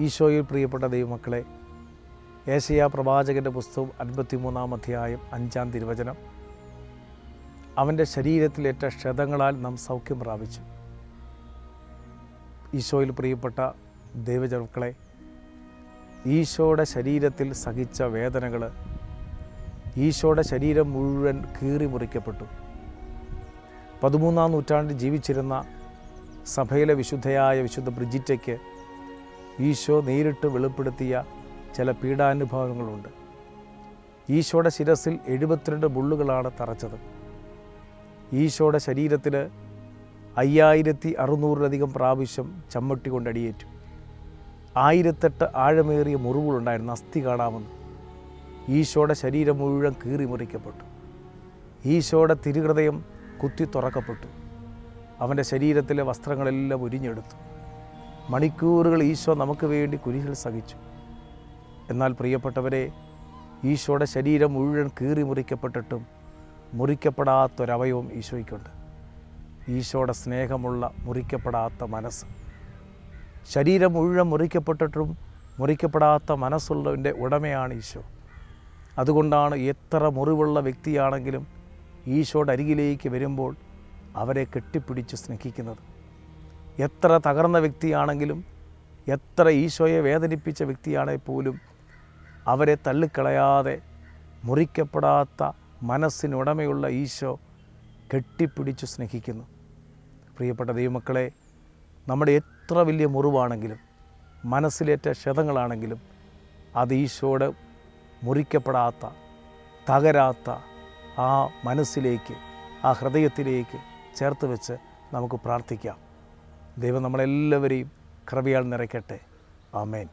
ഈശോയിൽ പ്രിയപ്പെട്ട ദൈവമക്കളെ, യേശയ്യാ പ്രവാചകൻ്റെ പുസ്തകം 53-ാം അധ്യായം 5-ാം തിരുവചനം, അവൻ്റെ ശരീരത്തിലേറ്റ ക്ഷതങ്ങളാൽ നാം സൗഖ്യം പ്രാപിച്ചു. ഈശോയിൽ പ്രിയപ്പെട്ട ദൈവജനങ്ങളെ, ഈശോയുടെ ശരീരത്തിൽ സഹിച്ച വേദനകൾ, ഈശോയുടെ ശരീരം മുഴുവൻ കീറി മുറിക്കപ്പെട്ടു. 13-ാം നൂറ്റാണ്ടിൽ ജീവിച്ചിരുന്ന സഭയിലെ വിശുദ്ധയായ വിശുദ്ധ ബ്രിജിറ്റയ്ക്ക് ഈശോ നേരിട്ട് വെളിപ്പെടുത്തിയ ചില പീഡാനുഭവങ്ങളുണ്ട്. ഈശോയുടെ ശിരസിൽ 72 മുള്ളുകളാണ് തറച്ചത്. ഈശോയുടെ ശരീരത്തിൽ 5600-ലധികം പ്രാവശ്യം ചമ്മട്ടി കൊണ്ടടിയേറ്റു. 1008 ആഴമേറിയ മുറിവുകളുണ്ടായിരുന്നു. അസ്ഥി കാണാമെന്ന്. ഈശോയുടെ ശരീരം മുഴുവൻ കീറി മുറിക്കപ്പെട്ടു. ഈശോയുടെ തിരുഹൃദയം കുത്തി തുറക്കപ്പെട്ടു. അവൻ്റെ ശരീരത്തിലെ വസ്ത്രങ്ങളെല്ലാം ഉരിഞ്ഞെടുത്തു. മണിക്കൂറുകൾ ഈശോ നമുക്ക് വേണ്ടി കുരിശിൽ സഹിച്ചു. എന്നാൽ പ്രിയപ്പെട്ടവരെ, ഈശോയുടെ ശരീരം മുഴുവൻ കീറി മുറിക്കപ്പെട്ടിട്ടും മുറിക്കപ്പെടാത്തൊരവയവം ഈശോയ്ക്കുണ്ട്. ഈശോയുടെ സ്നേഹമുള്ള മുറിക്കപ്പെടാത്ത മനസ്സ്. ശരീരം മുഴുവൻ മുറിക്കപ്പെട്ടിട്ടും മുറിക്കപ്പെടാത്ത മനസ്സുള്ളതിൻ്റെ ഉടമയാണ് ഈശോ. അതുകൊണ്ടാണ് എത്ര മുറിവുള്ള വ്യക്തിയാണെങ്കിലും ഈശോയുടെ അരികിലേക്ക് വരുമ്പോൾ അവരെ കെട്ടിപ്പിടിച്ച് സ്നേഹിക്കുന്നത്. എത്ര തകർന്ന വ്യക്തിയാണെങ്കിലും, എത്ര ഈശോയെ വേദനിപ്പിച്ച വ്യക്തിയാണെങ്കിൽ പോലും അവരെ തള്ളിക്കളയാതെ മുറിക്കപ്പെടാത്ത മനസ്സിനുടമയുള്ള ഈശോ കെട്ടിപ്പിടിച്ച് സ്നേഹിക്കുന്നു. പ്രിയപ്പെട്ട ദൈവമക്കളെ, നമ്മുടെ എത്ര വലിയ മുറിവാണെങ്കിലും, മനസ്സിലേറ്റ ക്ഷതങ്ങളാണെങ്കിലും, അത് ഈശോയുടെ മുറിക്കപ്പെടാത്ത, തകരാത്ത ആ മനസ്സിലേക്ക്, ആ ഹൃദയത്തിലേക്ക് ചേർത്ത് വെച്ച് നമുക്ക് പ്രാർത്ഥിക്കാം. ദൈവം നമ്മളെല്ലാവരെയും കൃപയാൽ നിറയ്ക്കട്ടെ. ആമേൻ.